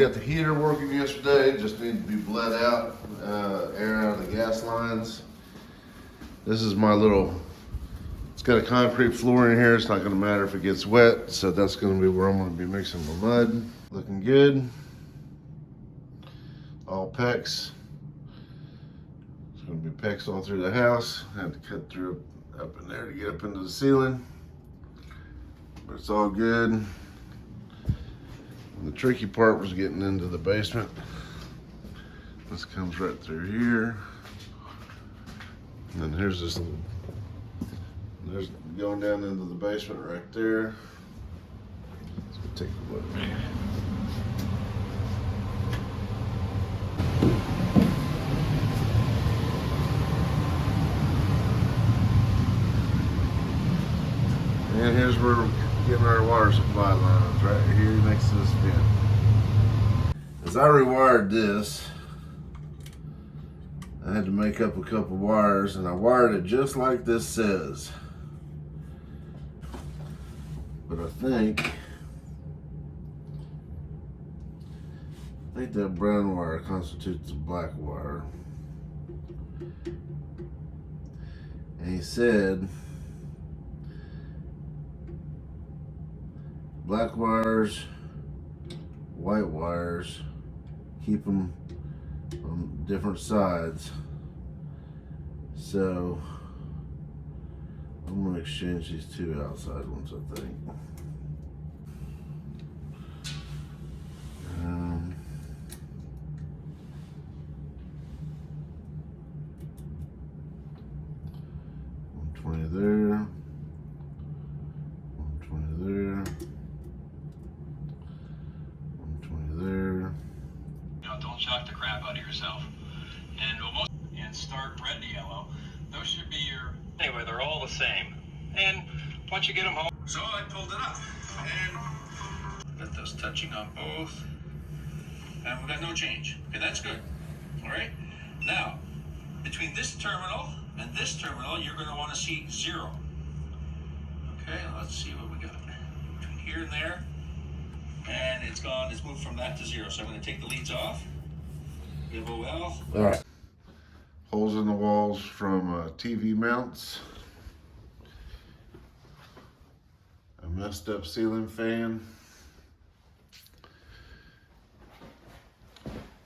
got the heater working yesterday, just need to be bled out, air out of the gas lines. This is my little, it's got a concrete floor in here. It's not gonna matter if it gets wet. So that's gonna be where I'm gonna be mixing my mud. Looking good. All PEX. It's gonna be PEX all through the house. I had to cut through up in there to get up into the ceiling. But it's all good. And the tricky part was getting into the basement. This comes right through here. And then here's this little, there's going down into the basement right there. So take a look. And here's where we're getting our water supply lines, right here next to this vent. As I rewired this, I had to make up a couple wires, and I wired it just like this says. But I think that brown wire constitutes the black wire. And he said black wires, white wires, keep them on different sides. So I'm gonna exchange these two outside ones, I think. Um, 120 there, 120 there, 120 there. Don't shock the crap out of yourself. And start red to yellow. Those should be your. Anyway, they're all the same. And once you get them home. So I pulled it up and got those touching on both. And we got no change. Okay, that's good. All right. Now, between this terminal and this terminal, you're going to want to see 0. Okay, let's see what we got. Between here and there. And it's gone, it's moved from that to 0. So I'm going to take the leads off. Give a well. All right. Holes in the walls from TV mounts. A messed up ceiling fan.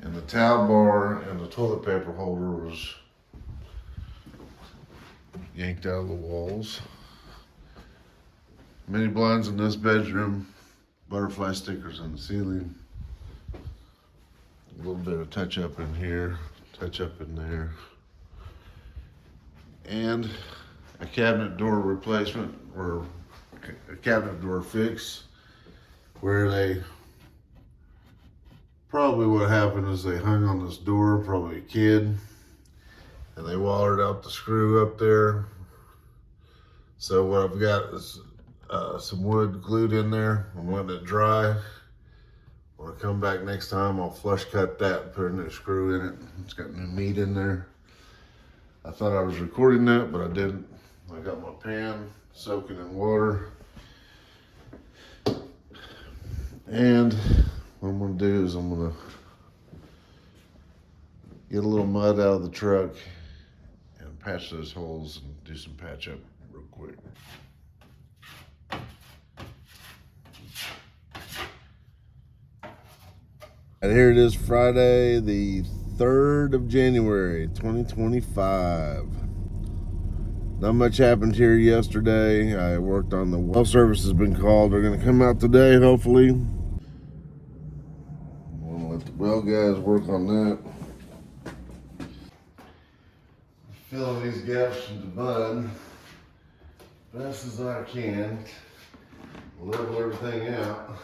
And the towel bar and the toilet paper holder was yanked out of the walls. Many blinds in this bedroom. Butterfly stickers on the ceiling. A little bit of touch up in here, touch up in there. And a cabinet door replacement, or a cabinet door fix, where they, probably what happened is they hung on this door, probably a kid, and they wallered out the screw up there. So what I've got is some wood glued in there. I'm letting it dry. When I come back next time, I'll flush cut that and put a new screw in it. It's got new meat in there. I thought I was recording that, but I didn't. I got my pan soaking in water. And what I'm gonna do is I'm gonna get a little mud out of the truck and patch those holes and do some patch up real quick. And here it is, Friday, the 3rd of January, 2025. Not much happened here yesterday. I worked on the well service has been called. They're gonna come out today, hopefully. I'm gonna let the well guys work on that. Filling these gaps into mud best as I can. Level everything out.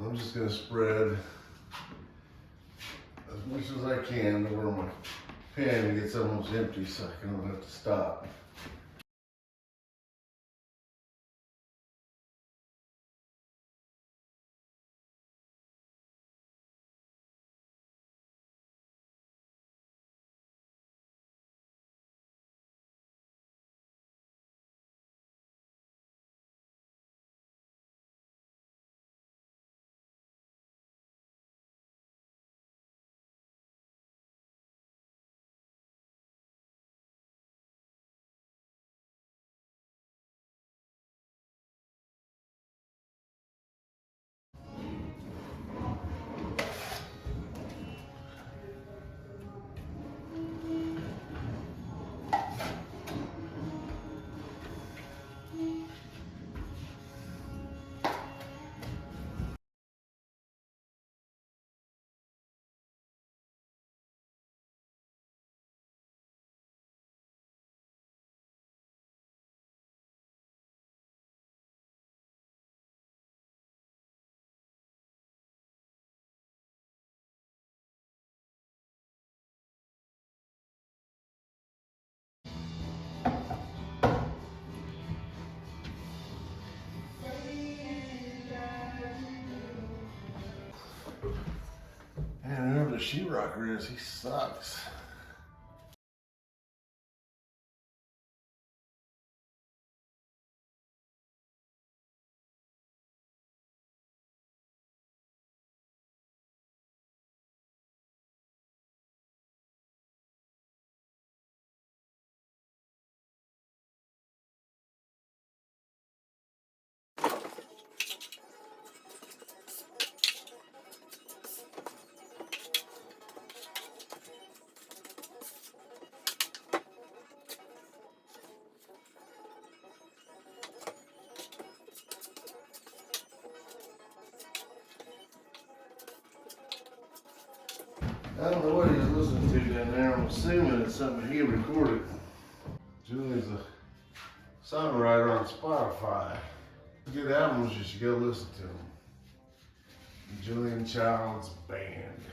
I'm just gonna spread as much as I can to where my pan gets almost empty so I don't have to stop. sheetrocker is. He sucks. I don't know what he's listening to down there. I'm assuming it's something he recorded. Julian's a songwriter on Spotify. Good albums, you should go listen to them. Julian Child's band.